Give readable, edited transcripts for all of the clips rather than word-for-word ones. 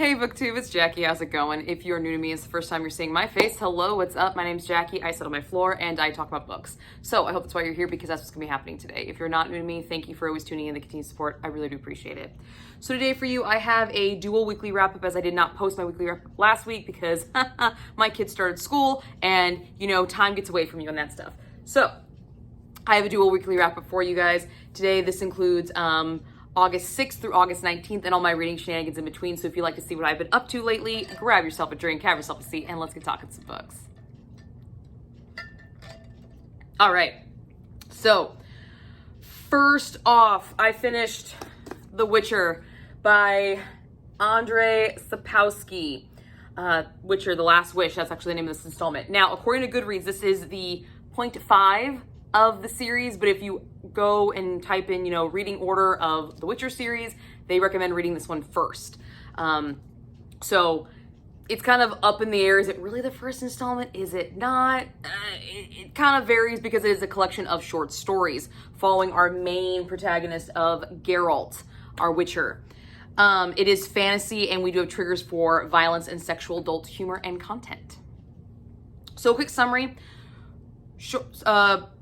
Hey BookTube, it's Jackie. How's it going? If you're new to me, it's the first time you're seeing my face. Hello, what's up? My name's Jackie. I sit on my floor and I talk about books. So I hope that's why you're here, because that's what's gonna be happening today. If you're not new to me, thank you for always tuning in, the continued support. I really do appreciate it. So today for you, I have a dual weekly wrap up, as I did not post my weekly wrap up last week because my kids started school and time gets away from you and that stuff. So I have a dual weekly wrap up for you guys. Today, this includes August 6th through August 19th and all my reading shenanigans in between. So if you'd like to see what I've been up to lately, grab yourself a drink, have yourself a seat, and let's get talking some books. All right. So first off, I finished The Witcher by Andrzej Sapkowski. Witcher, The Last Wish, that's actually the name of this installment. Now, according to Goodreads, this is the point 5 of the series, but if you go and type in, reading order of the Witcher series, they recommend reading this one first. So it's kind of up in the air. Is it really the first installment? Is it not? It kind of varies because it is a collection of short stories following our main protagonist of Geralt, our Witcher. It is fantasy, and we do have triggers for violence and sexual adult humor and content. So, quick summary.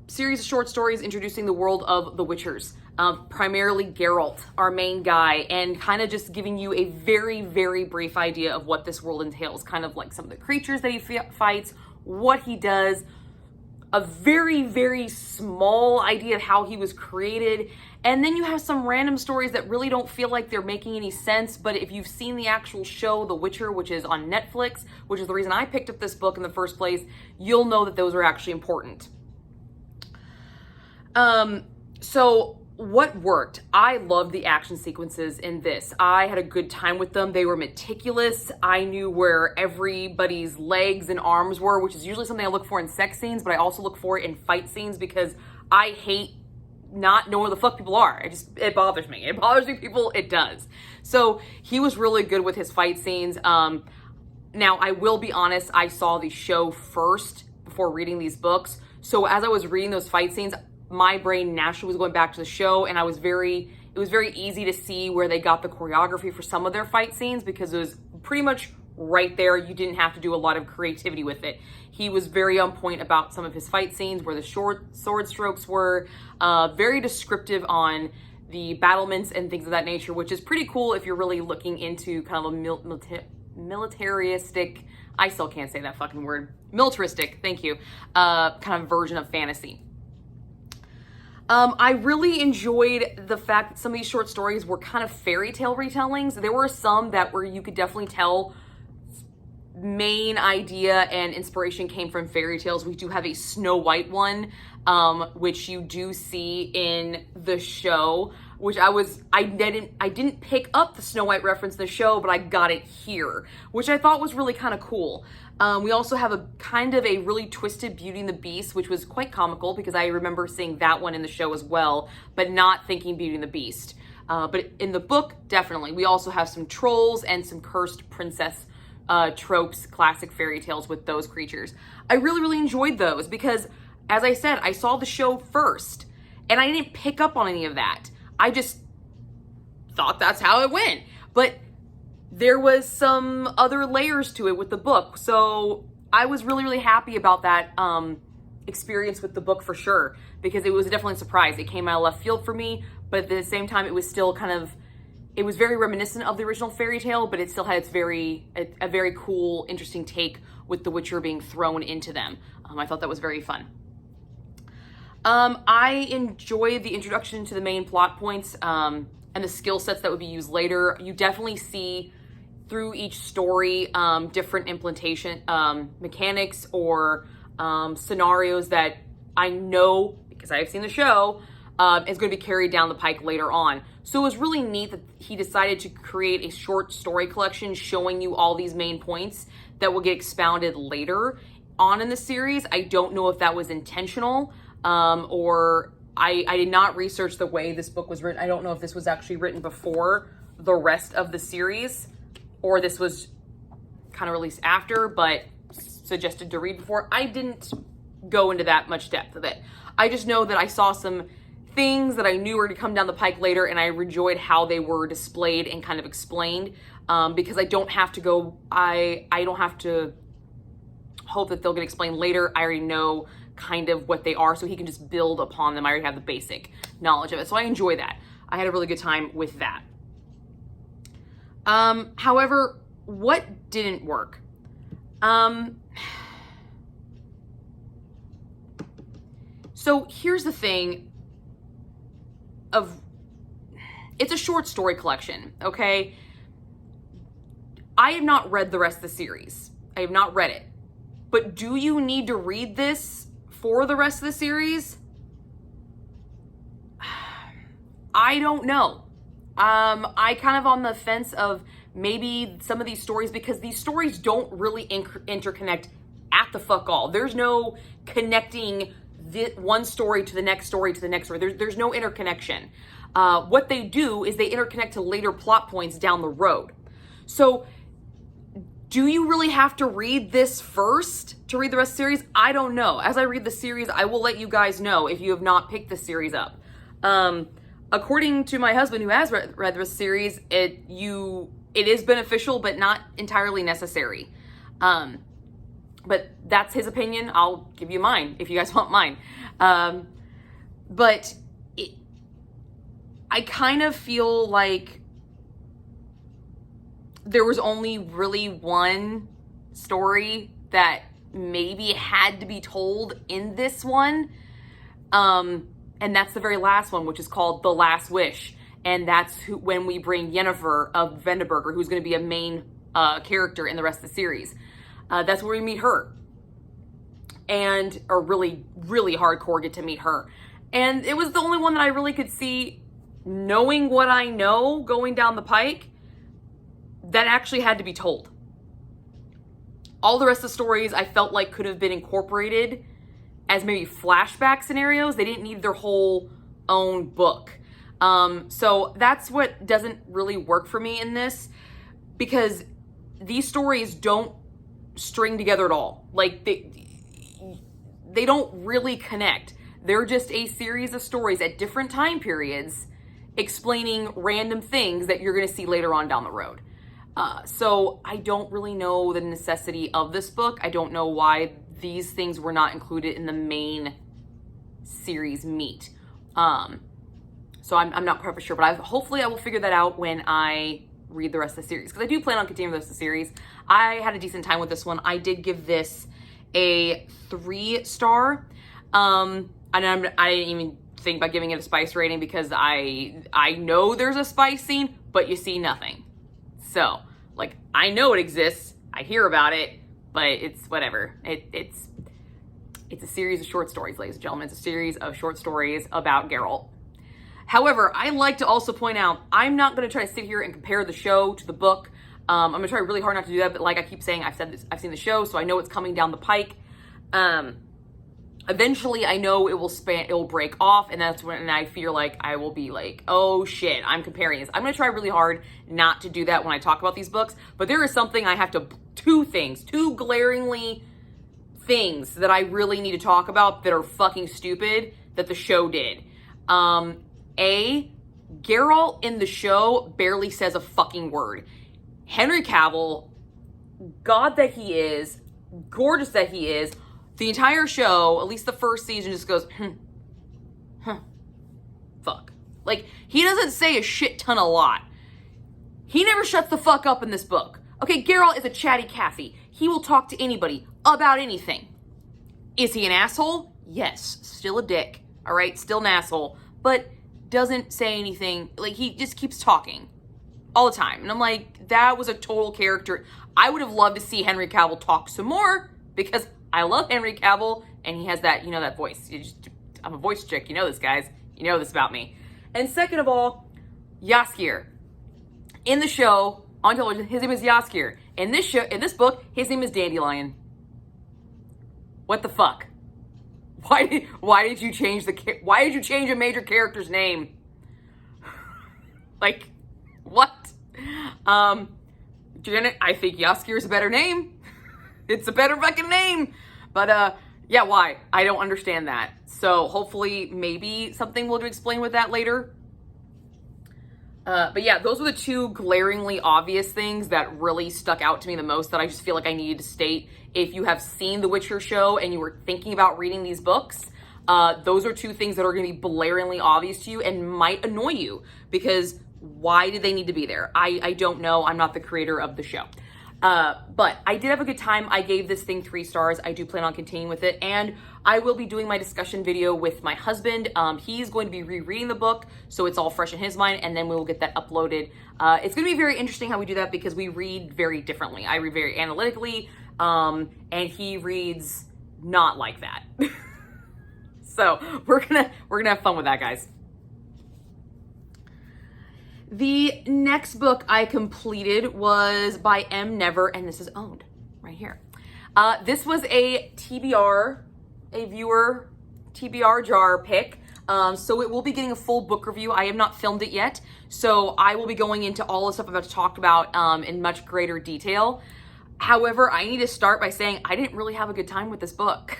Series of short stories introducing the world of the Witchers, primarily Geralt, our main guy, and kind of just giving you a very, very brief idea of what this world entails, kind of like some of the creatures that he fights, what he does, a very, very small idea of how he was created, and then you have some random stories that really don't feel like they're making any sense, but if you've seen the actual show, The Witcher, which is on Netflix, which is the reason I picked up this book in the first place, you'll know that those are actually important. So what worked? I loved the action sequences in this. I had a good time with them. They were meticulous. I knew where everybody's legs and arms were, which is usually something I look for in sex scenes, but I also look for it in fight scenes because I hate not knowing where the fuck people are. It bothers me. It bothers me, people. It does. So he was really good with his fight scenes. Now, I will be honest, I saw the show first before reading these books. So as I was reading those fight scenes, my brain naturally was going back to the show, and it was very easy to see where they got the choreography for some of their fight scenes because it was pretty much right there. You didn't have to do a lot of creativity with it. He was very on point about some of his fight scenes, where the short sword strokes were, very descriptive on the battlements and things of that nature, which is pretty cool if you're really looking into kind of a militaristic, I still can't say that fucking word, militaristic, thank you, kind of version of fantasy. I really enjoyed the fact that some of these short stories were kind of fairy tale retellings. There were some that where you could definitely tell main idea and inspiration came from fairy tales. We do have a Snow White one, which you do see in the show, which I didn't pick up the Snow White reference in the show, but I got it here, which I thought was really kind of cool. We also have a kind of a really twisted Beauty and the Beast, which was quite comical because I remember seeing that one in the show as well, but not thinking Beauty and the Beast. But in the book, definitely. We also have some trolls and some cursed princess tropes, classic fairy tales with those creatures. I really, really enjoyed those because, as I said, I saw the show first and I didn't pick up on any of that. I just thought that's how it went. But there was some other layers to it with the book. So I was really, really happy about that experience with the book for sure, because it was definitely a surprise. It came out of left field for me, but at the same time, it was still kind of, it was very reminiscent of the original fairy tale, but it still had its a very cool, interesting take with the Witcher being thrown into them. I thought that was very fun. I enjoyed the introduction to the main plot points and the skill sets that would be used later. You definitely see through each story different implementation mechanics or scenarios that I know, because I have seen the show, is going to be carried down the pike later on. So it was really neat that he decided to create a short story collection showing you all these main points that will get expounded later on in the series. I don't know if that was intentional or I did not research the way this book was written. I don't know if this was actually written before the rest of the series or this was kind of released after, but suggested to read before. I didn't go into that much depth of it. I just know that I saw some things that I knew were to come down the pike later, and I enjoyed how they were displayed and kind of explained, because I don't have to go, I don't have to hope that they'll get explained later. I already know kind of what they are, so he can just build upon them. I already have the basic knowledge of it, so I enjoy that. I had a really good time with that. However, what didn't work? So here's the thing it's a short story collection, okay? I have not read the rest of the series. I have not read it. But do you need to read this for the rest of the series? I don't know. I kind of on the fence of maybe some of these stories, because these stories don't really interconnect at the fuck all. There's no connecting one story to the next story to the next story. There's no interconnection. What they do is they interconnect to later plot points down the road. So do you really have to read this first to read the rest of the series? I don't know. As I read the series, I will let you guys know if you have not picked the series up. According to my husband, who has read the series, it is beneficial, but not entirely necessary. But that's his opinion. I'll give you mine if you guys want mine. But I kind of feel like there was only really one story that maybe had to be told in this one. And that's the very last one, which is called The Last Wish. And that's when we bring Yennefer of Vendeberger, who's going to be a main character in the rest of the series. That's where we meet her. Or really, really hardcore get to meet her. And it was the only one that I really could see, knowing what I know going down the pike, that actually had to be told. All the rest of the stories I felt like could have been incorporated as maybe flashback scenarios. They didn't need their whole own book. So that's what doesn't really work for me in this, because these stories don't string together at all. Like they don't really connect. They're just a series of stories at different time periods explaining random things that you're going to see later on down the road. So I don't really know the necessity of this book. I don't know why these things were not included in the main series meat. So I'm not quite sure, but hopefully I will figure that out when I read the rest of the series, because I do plan on continuing the rest of the series. I had a decent time with this one. I did give this a 3-star. And I didn't even think about giving it a spice rating, because I know there's a spice scene, but you see nothing. So, like, I know it exists. I hear about it, but it's whatever. It's a series of short stories, ladies and gentlemen. It's a series of short stories about Geralt. However, I like to also point out, I'm not going to try to sit here and compare the show to the book. I'm going to try really hard not to do that, but like I keep saying, I've seen the show, so I know it's coming down the pike. Eventually, I know it will break off, and that's when I feel like I will be like, oh shit, I'm comparing this. I'm going to try really hard not to do that when I talk about these books, but there is something I have to, two glaringly things that I really need to talk about that are fucking stupid that the show did. Geralt in the show barely says a fucking word. Henry Cavill, God that he is, gorgeous that he is, the entire show, at least the first season, just goes, fuck. Like, he doesn't say a shit ton a lot. He never shuts the fuck up in this book. Okay, Geralt is a chatty Cathy. He will talk to anybody about anything. Is he an asshole? Yes. Still a dick. All right, still an asshole. But doesn't say anything. Like, he just keeps talking all the time. And I'm like, that was a total character. I would have loved to see Henry Cavill talk some more, because I love Henry Cavill, and he has that, that voice. I'm a voice chick. You know this, guys. You know this about me. And second of all, Jaskier. In the show, on television, his name is Jaskier. In this book, his name is Dandelion. What the fuck? Why did you change a major character's name? Like, what? I think Jaskier is a better name. It's a better fucking name. But Yeah, why? I don't understand that. So hopefully maybe something will explain with that later. But yeah, those were the two glaringly obvious things that really stuck out to me the most that I just feel like I needed to state. If you have seen The Witcher show and you were thinking about reading these books, those are two things that are going to be blaringly obvious to you and might annoy you, because why did they need to be there? I don't know. I'm not the creator of the show. But I did have a good time. I gave this thing 3 stars. I do plan on continuing with it, and I will be doing my discussion video with my husband. He's going to be rereading the book, so it's all fresh in his mind, and then we will get that uploaded. It's going to be very interesting how we do that, because we read very differently. I read very analytically, and he reads not like that. So we're gonna have fun with that, guys. The next book I completed was by M. Never, and this is owned right here. This was a TBR, a viewer TBR jar pick. So it will be getting a full book review. I have not filmed it yet, so I will be going into all the stuff I'm about to talk about in much greater detail. However, I need to start by saying I didn't really have a good time with this book.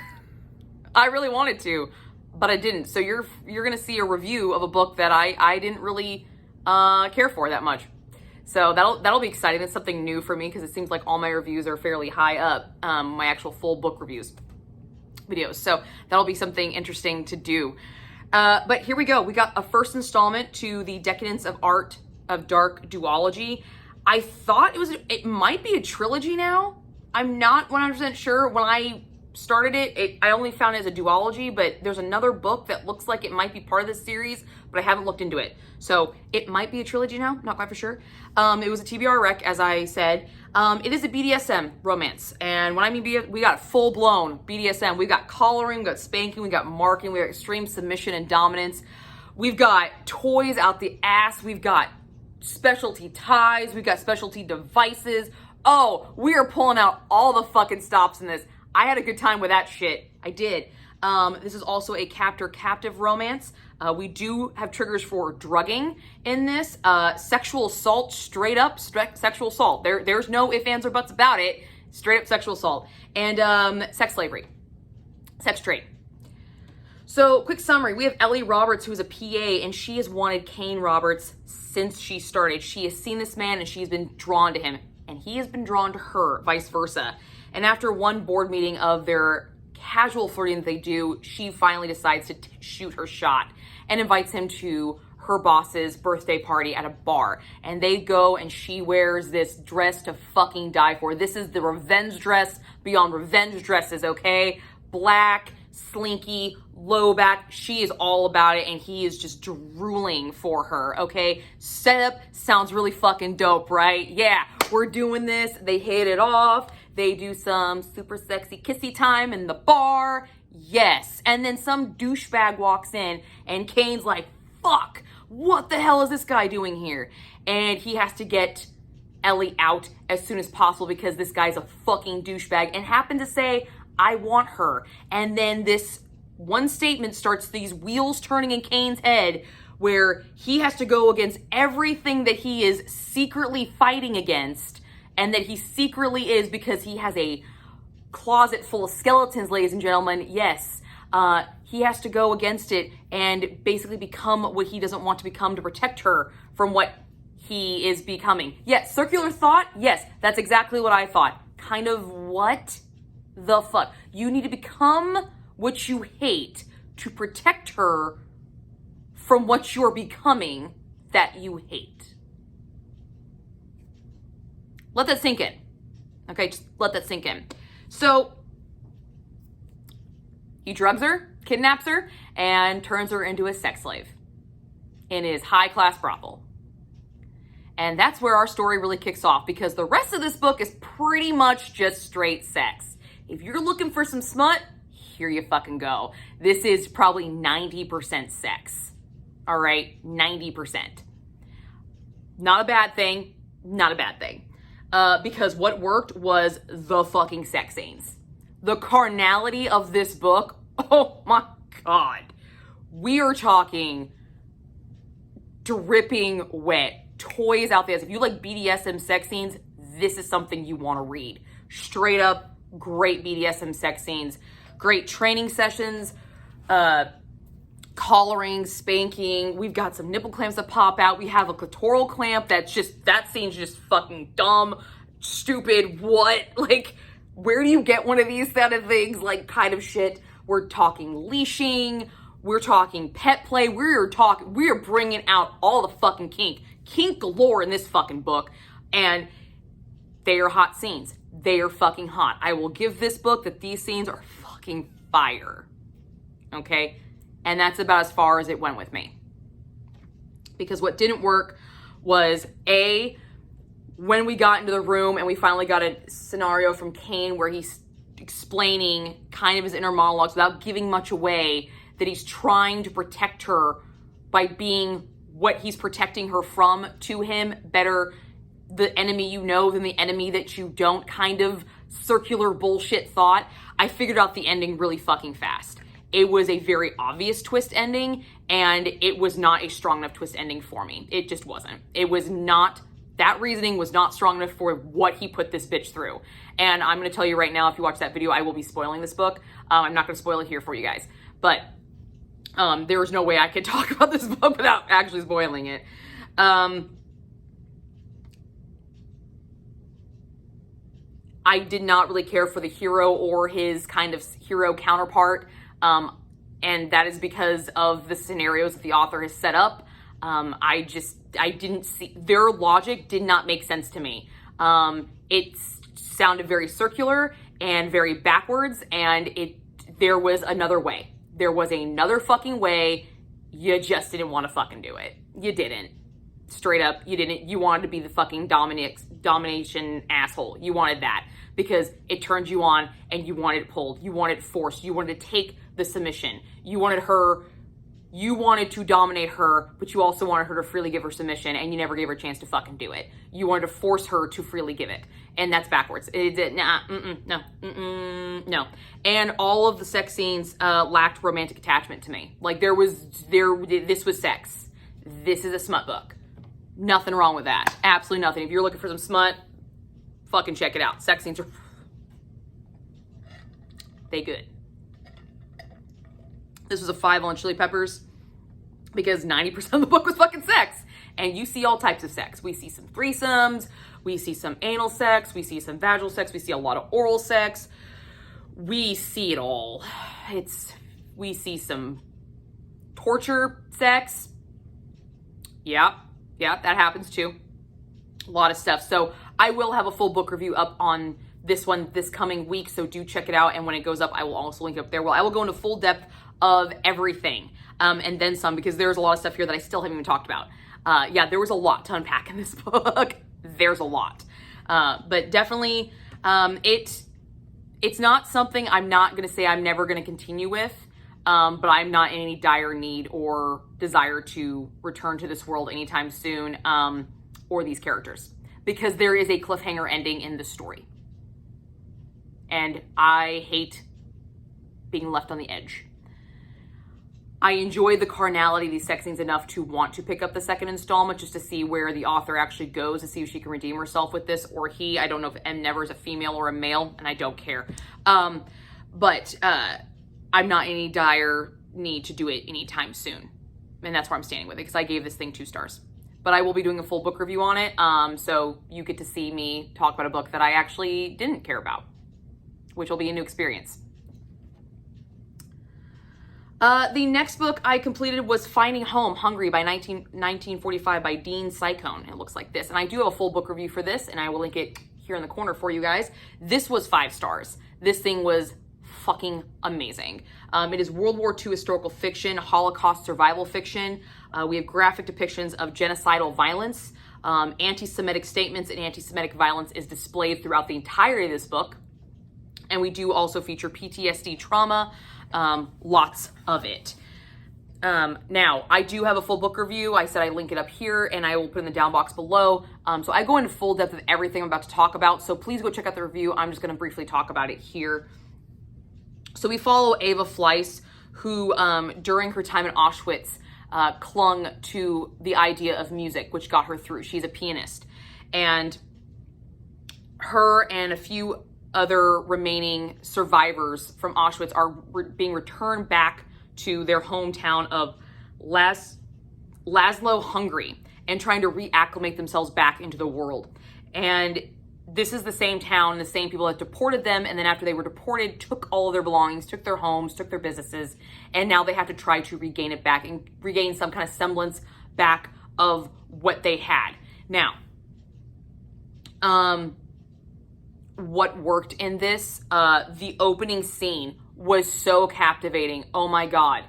I really wanted to, but I didn't. So you're gonna see a review of a book that I didn't really care for that much. So that'll be exciting. It's something new for me, because it seems like all my reviews are fairly high up, my actual full book reviews videos. So that'll be something interesting to do. But here we go. We got a first installment to the Decadence of Art of Dark duology. I thought it might be a trilogy now. I'm not 100% sure. When I started it, I only found it as a duology, but there's another book that looks like it might be part of this series, but I haven't looked into it. So it might be a trilogy now, not quite for sure. It was a TBR rec, as I said. It is a BDSM romance. And when I mean we got full-blown BDSM. We've got collaring, we've got spanking, we got marking, we got extreme submission and dominance. We've got toys out the ass, we've got specialty ties, we've got specialty devices. Oh, we are pulling out all the fucking stops in this. I had a good time with that shit. I did. This is also a captor-captive romance. We do have triggers for drugging in this. Sexual assault, straight up sexual assault. There's no ifs, ands, or buts about it. Straight up sexual assault. And sex slavery. Sex trade. So, quick summary. We have Ellie Roberts, who is a PA, and she has wanted Kane Roberts since she started. She has seen this man, and she's been drawn to him. And he has been drawn to her, vice versa. And after one board meeting of their casual flirting that they do, she finally decides to shoot her shot and invites him to her boss's birthday party at a bar. And they go, and she wears this dress to fucking die for. This is the revenge dress beyond revenge dresses, okay? Black, slinky, low back. She is all about it, and he is just drooling for her, okay? Setup sounds really fucking dope, right? Yeah, we're doing this. They hit it off. They do some super sexy kissy time in the bar. Yes. And then some douchebag walks in, and Kane's like, fuck, what the hell is this guy doing here? And he has to get Ellie out as soon as possible, because this guy's a fucking douchebag and happened to say, I want her. And then this one statement starts these wheels turning in Kane's head, where he has to go against everything that he is secretly fighting against, and that he secretly is, because he has a closet full of skeletons, ladies and gentlemen. Yes, he has to go against it and basically become what he doesn't want to become to protect her from what he is becoming. Yes, circular thought. Yes, that's exactly what I thought. Kind of what the fuck? You need to become what you hate to protect her from what you're becoming that you hate. Let that sink in. Okay, just let that sink in. So, he drugs her, kidnaps her, and turns her into a sex slave in his high-class brothel. And that's where our story really kicks off, because the rest of this book is pretty much just straight sex. If you're looking for some smut, here you fucking go. This is probably 90% sex. All right, 90%. Not a bad thing, not a bad thing. Because what worked was the fucking sex scenes. The carnality of this book, oh my God. We are talking dripping wet. Toys out there. If you like BDSM sex scenes, this is something you want to read. Straight up great BDSM sex scenes. great training sessions, collaring, spanking. We've got some nipple clamps that pop out. We have a clitoral clamp that scene's just fucking dumb, stupid. What? Like, where do you get one of these kind of things? Like, kind of shit. We're talking leashing. We're talking pet play. We're bringing out all the fucking kink galore in this fucking book. And they are hot scenes. They are fucking hot. I will give this book that these scenes are fucking fire. Okay? And that's about as far as it went with me. Because what didn't work was when we got into the room and we finally got a scenario from Kane where he's explaining kind of his inner monologues without giving much away, that he's trying to protect her by being what he's protecting her from to him. Better the enemy you know than the enemy that you don't, kind of circular bullshit thought. I figured out the ending really fucking fast. It was a very obvious twist ending, and it was not a strong enough twist ending for me. It just wasn't. It was not, that reasoning was not strong enough for what he put this bitch through. And I'm going to tell you right now, if you watch that video, I will be spoiling this book. I'm not going to spoil it here for you guys. But there was no way I could talk about this book without actually spoiling it. I did not really care for the hero or his kind of hero counterpart. And that is because of the scenarios that the author has set up. I didn't see, their logic did not make sense to me. It sounded very circular and very backwards, and there was another way. There was another fucking way. You just didn't want to fucking do it. You didn't. Straight up, you didn't. You wanted to be the fucking domination asshole. You wanted that because it turned you on and you wanted it pulled. You wanted it forced. You wanted to take the submission. You wanted to dominate her, but you also wanted her to freely give her submission, and you never gave her a chance to fucking do it. You wanted to force her to freely give it, and that's backwards. No. And all of the sex scenes lacked romantic attachment to me. Like, this was sex. This is a smut book. Nothing wrong with that. Absolutely nothing. If you're looking for some smut, fucking check it out. Sex scenes are they good. This was a 5 on Chili Peppers because 90% of the book was fucking sex. And you see all types of sex. We see some threesomes. We see some anal sex. We see some vaginal sex. We see a lot of oral sex. We see it all. We see some torture sex. Yeah, that happens too. A lot of stuff. So I will have a full book review up on this one this coming week. So do check it out. And when it goes up, I will also link it up there. Well, I will go into full depth of everything and then some, because there's a lot of stuff here that I still haven't even talked about. Yeah, there was a lot to unpack in this book. There's a lot. But definitely it's not something I'm not going to say I'm never going to continue with. But I'm not in any dire need or desire to return to this world anytime soon, or these characters, because there is a cliffhanger ending in the story. And I hate being left on the edge. I enjoy the carnality of these sex scenes enough to want to pick up the second installment just to see where the author actually goes, to see if she can redeem herself with this, or he. I don't know if M never is a female or a male, and I don't care. But I'm not in any dire need to do it anytime soon. And that's where I'm standing with it, because I gave this thing 2 stars. But I will be doing a full book review on it, so you get to see me talk about a book that I actually didn't care about, which will be a new experience. The next book I completed was Finding Home, Hungary by 1945 by Dean Sycone. It looks like this. And I do have a full book review for this, and I will link it here in the corner for you guys. This was 5 stars. This thing was fucking amazing. It is World War II historical fiction, Holocaust survival fiction. We have graphic depictions of genocidal violence. Anti-Semitic statements and anti-Semitic violence is displayed throughout the entirety of this book. And we do also feature PTSD trauma, lots of it. Now, I do have a full book review. I said I link it up here, and I will put in the down box below. So I go into full depth of everything I'm about to talk about. So please go check out the review. I'm just going to briefly talk about it here. So we follow Ava Fleiss, who during her time in Auschwitz clung to the idea of music, which got her through. She's a pianist. And her and a few other remaining survivors from Auschwitz are being returned back to their hometown of Laszlo, Hungary, and trying to reacclimate themselves back into the world. And this is the same town, the same people that deported them, and then after they were deported, took all of their belongings, took their homes, took their businesses, and now they have to try to regain it back and regain some kind of semblance back of what they had. Now, what worked in this, the opening scene was so captivating. Oh my God.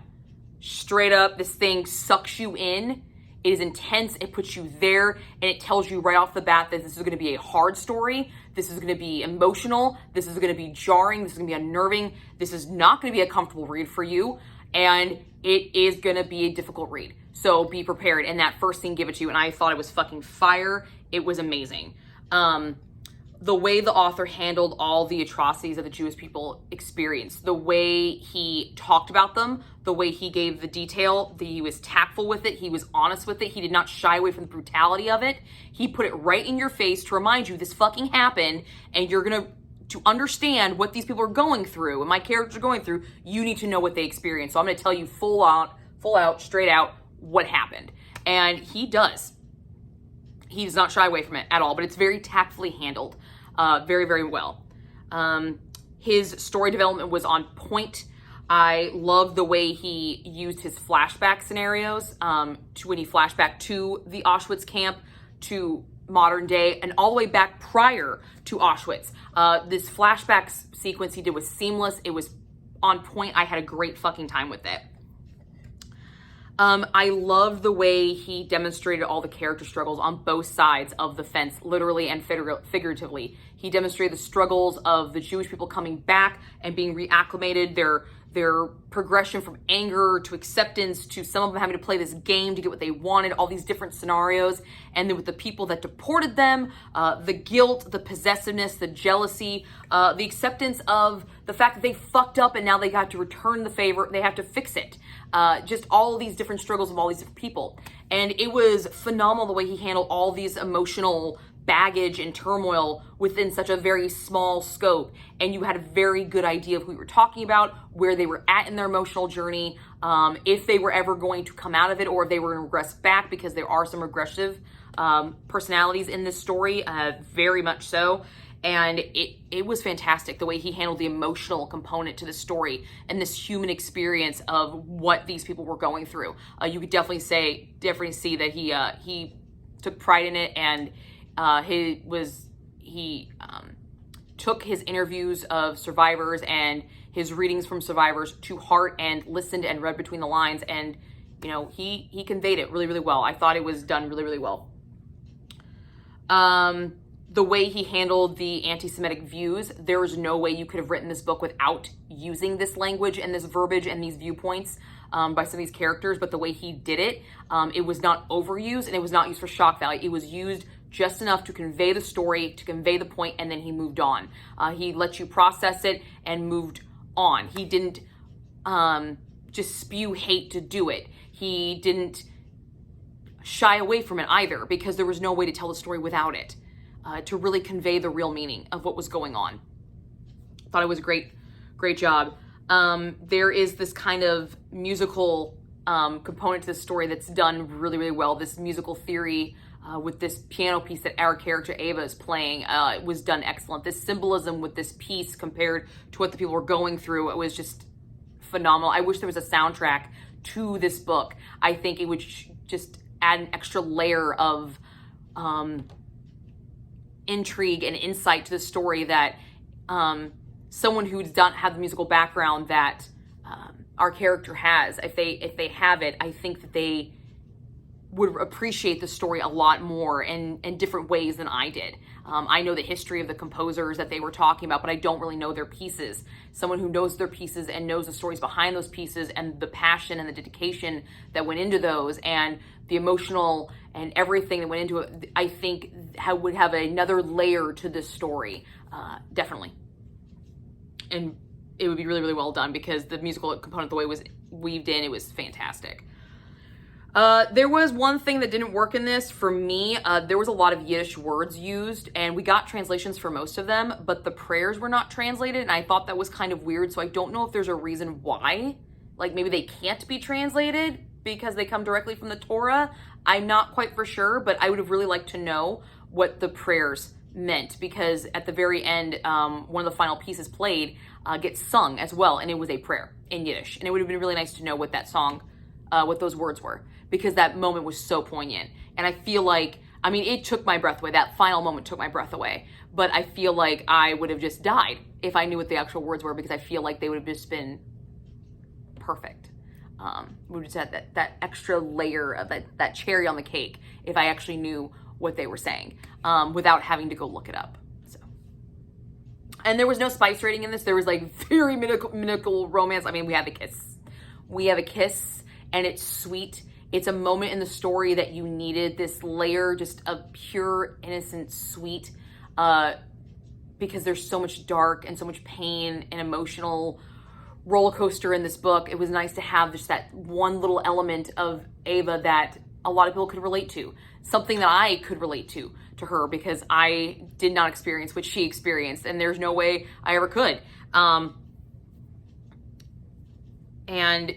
Straight up, this thing sucks you in. It is intense. It puts you there, and it tells you right off the bat that this is going to be a hard story. This is going to be emotional. This is going to be jarring. This is going to be unnerving. This is not going to be a comfortable read for you, and it is going to be a difficult read. So be prepared. And that first scene gave it to you, and I thought it was fucking fire. It was amazing. The way the author handled all the atrocities that the Jewish people experienced, the way he talked about them, the way he gave the detail, he was tactful with it, he was honest with it, he did not shy away from the brutality of it. He put it right in your face to remind you this fucking happened, and you're gonna, to understand what these people are going through and my characters are going through, you need to know what they experienced. So I'm gonna tell you full out, straight out what happened. And he does. He does not shy away from it at all, but it's very tactfully handled, very, very well. His story development was on point. I love the way he used his flashback scenarios to when he flashed back to the Auschwitz camp, to modern day, and all the way back prior to Auschwitz. This flashback sequence he did was seamless. It was on point. I had a great fucking time with it. I loved the way he demonstrated all the character struggles on both sides of the fence, literally and figuratively. He demonstrated the struggles of the Jewish people coming back and being reacclimated, their progression from anger to acceptance to some of them having to play this game to get what they wanted, all these different scenarios. And then with the people that deported them, the guilt, the possessiveness, the jealousy, the acceptance of the fact that they fucked up and now they got to return the favor, they have to fix it. Just all of these different struggles of all these different people. And it was phenomenal the way he handled all these emotional baggage and turmoil within such a very small scope. And you had a very good idea of who we were talking about, where they were at in their emotional journey, if they were ever going to come out of it or if they were going to regress back, because there are some regressive personalities in this story, very much so. And it was fantastic the way he handled the emotional component to the story and this human experience of what these people were going through. You could definitely see that he took pride in it, and he took his interviews of survivors and his readings from survivors to heart and listened and read between the lines, and you know, he conveyed it really, really well. I thought it was done really, really well. The way he handled the anti-Semitic views, there was no way you could have written this book without using this language and this verbiage and these viewpoints by some of these characters, but the way he did it, it was not overused and it was not used for shock value. It was used just enough to convey the story, to convey the point, and then he moved on. He let you process it and moved on. He didn't just spew hate to do it. He didn't shy away from it either, because there was no way to tell the story without it, to really convey the real meaning of what was going on. Thought it was a great job. There is this kind of musical component to the story that's done really, really well. This musical theory with this piano piece that our character Ava is playing was done excellent. This symbolism with this piece compared to what the people were going through, it was just phenomenal. I wish there was a soundtrack to this book. I think it would just add an extra layer of intrigue and insight to the story that someone who does not have the musical background that our character has, if they have it, I think that they would appreciate the story a lot more in different ways than I did. I know the history of the composers that they were talking about, but I don't really know their pieces. Someone who knows their pieces and knows the stories behind those pieces and the passion and the dedication that went into those and the emotional and everything that went into it, I think would have another layer to this story, definitely. And it would be really, really well done because the musical component, the way it was weaved in, it was fantastic. There was one thing that didn't work in this for me. There was a lot of Yiddish words used, and we got translations for most of them, but the prayers were not translated, and I thought that was kind of weird, so I don't know if there's a reason why. Like, maybe they can't be translated because they come directly from the Torah. I'm not quite for sure, but I would have really liked to know what the prayers meant, because at the very end, one of the final pieces played gets sung as well, and it was a prayer in Yiddish, and it would have been really nice to know what that song, what those words were, because that moment was so poignant. And I feel like, I mean, it took my breath away. That final moment took my breath away, but I feel like I would have just died if I knew what the actual words were, because I feel like they would have just been perfect. We just had that extra layer of that cherry on the cake if I actually knew what they were saying, without having to go look it up. So, and there was no spice rating in this. There was like very minimal romance. I mean, we have a kiss, and it's sweet. It's a moment in the story that you needed, this layer just of pure, innocent, sweet, because there's so much dark and so much pain and emotional roller coaster in this book. It was nice to have just that one little element of Ava that a lot of people could relate to, something that I could relate to her, because I did not experience what she experienced, and there's no way I ever could. And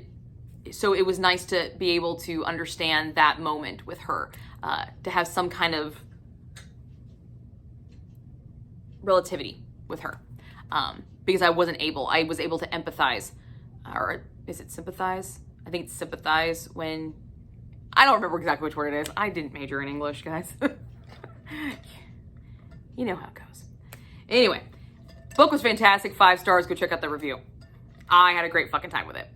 so it was nice to be able to understand that moment with her, to have some kind of relativity with her, because I was able to empathize, or is it sympathize? I think it's sympathize when, I don't remember exactly which word it is. I didn't major in English, guys. You know how it goes. Anyway, book was fantastic, 5 stars. Go check out the review. I had a great fucking time with it.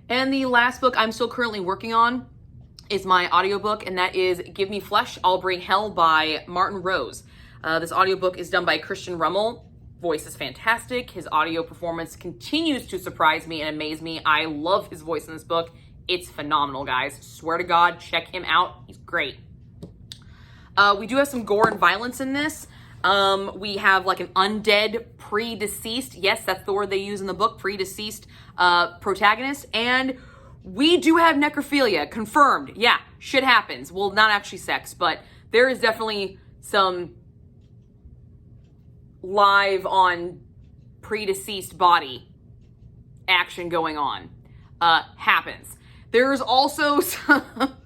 And the last book I'm still currently working on is my audiobook, and that is Give Me Flesh, I'll Bring Hell by Martin Rose. This audiobook is done by Christian Rummel. Voice is fantastic. His audio performance continues to surprise me and amaze me. I love his voice in this book. It's phenomenal, guys. Swear to God, check him out. He's great. We do have some gore and violence in this. We have like an undead pre-deceased, yes, that's the word they use in the book, pre-deceased protagonist, and we do have necrophilia, confirmed. Yeah, shit happens. Well, not actually sex, but there is definitely some live on pre-deceased body action going on. Happens. There's also some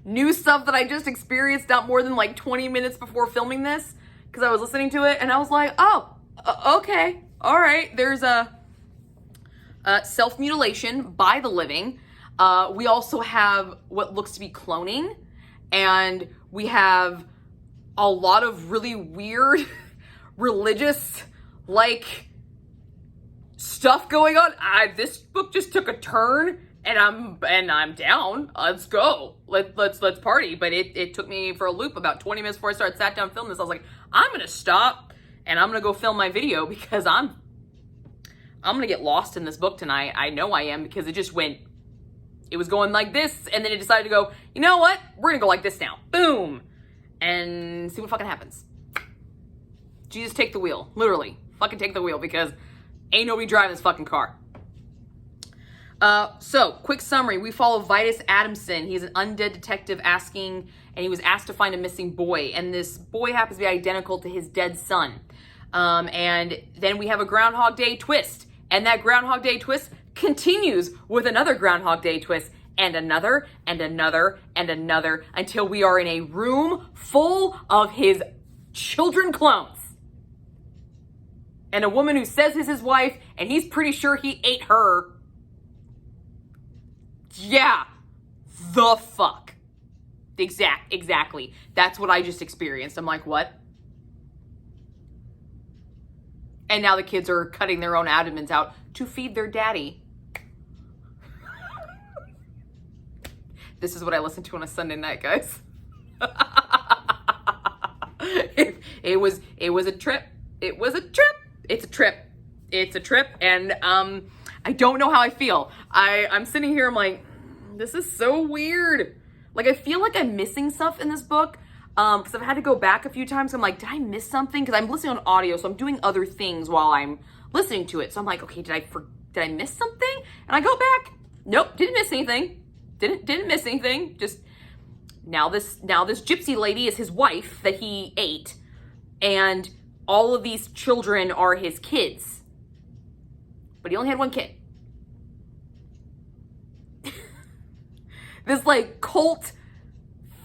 new stuff that I just experienced not more than like 20 minutes before filming this, because I was listening to it and I was like, oh, okay, all right. There's a self-mutilation by the living. We also have what looks to be cloning, and we have a lot of really weird religious like stuff going on. This book just took a turn, and I'm down. Let's go. Let's party. But it took me for a loop about 20 minutes before I sat down filming this. I was like, I'm gonna stop and I'm gonna go film my video, because I'm gonna get lost in this book tonight. I know I am, because it was going like this, and then it decided to go, you know what? We're gonna go like this now. Boom. And see what fucking happens. Jesus, take the wheel. Literally. Fucking take the wheel, because ain't nobody driving this fucking car. So, quick summary. We follow Vitus Adamson. He's an undead detective and he was asked to find a missing boy. And this boy happens to be identical to his dead son. And then we have a Groundhog Day twist. And that Groundhog Day twist continues with another Groundhog Day twist. And another, and another, and another, until we are in a room full of his children clones. And a woman who says is his wife, and he's pretty sure he ate her. Yeah, the fuck. Exactly. That's what I just experienced. I'm like, what? And now the kids are cutting their own abdomens out to feed their daddy. This is what I listen to on a Sunday night, guys. It was a trip. It was a trip. It's a trip. It's a trip. And I don't know how I feel. I'm sitting here, I'm like, this is so weird. Like, I feel like I'm missing stuff in this book, because I've had to go back a few times. I'm like, did I miss something? Because I'm listening on audio, so I'm doing other things while I'm listening to it. So I'm like, okay, did did I miss something? And I go back, nope, didn't miss anything. Didn't miss anything. Just now this gypsy lady is his wife that he ate, and all of these children are his kids. But he only had one kid. This like cult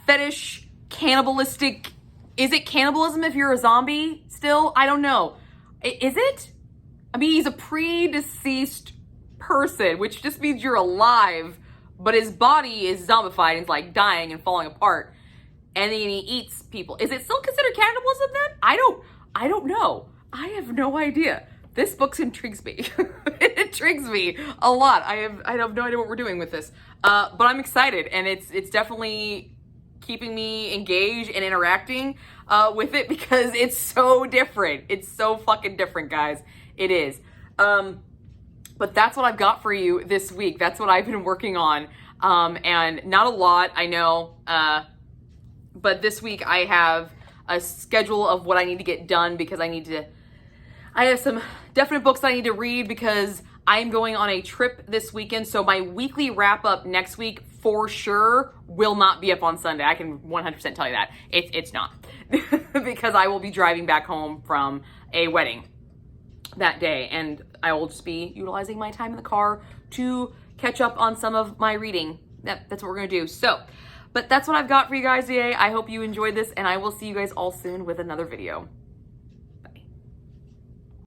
fetish cannibalistic, is it cannibalism if you're a zombie still? I don't know. Is it? I mean, he's a pre-deceased person, which just means you're alive, but his body is zombified and it's like dying and falling apart. And then he eats people. Is it still considered cannibalism then? I don't know. I have no idea. This book intrigues me. It intrigues me a lot. I have no idea what we're doing with this. But I'm excited, and it's definitely keeping me engaged and interacting with it because it's so different. It's so fucking different, guys. It is. But that's what I've got for you this week. That's what I've been working on. And not a lot, I know. But this week I have a schedule of what I need to get done because I have some definite books that I need to read because I'm going on a trip this weekend. So my weekly wrap up next week for sure will not be up on Sunday. I can 100% tell you that. It's not because I will be driving back home from a wedding that day, and I will just be utilizing my time in the car to catch up on some of my reading. That's what we're gonna do. So, but that's what I've got for you guys today. I hope you enjoyed this, and I will see you guys all soon with another video.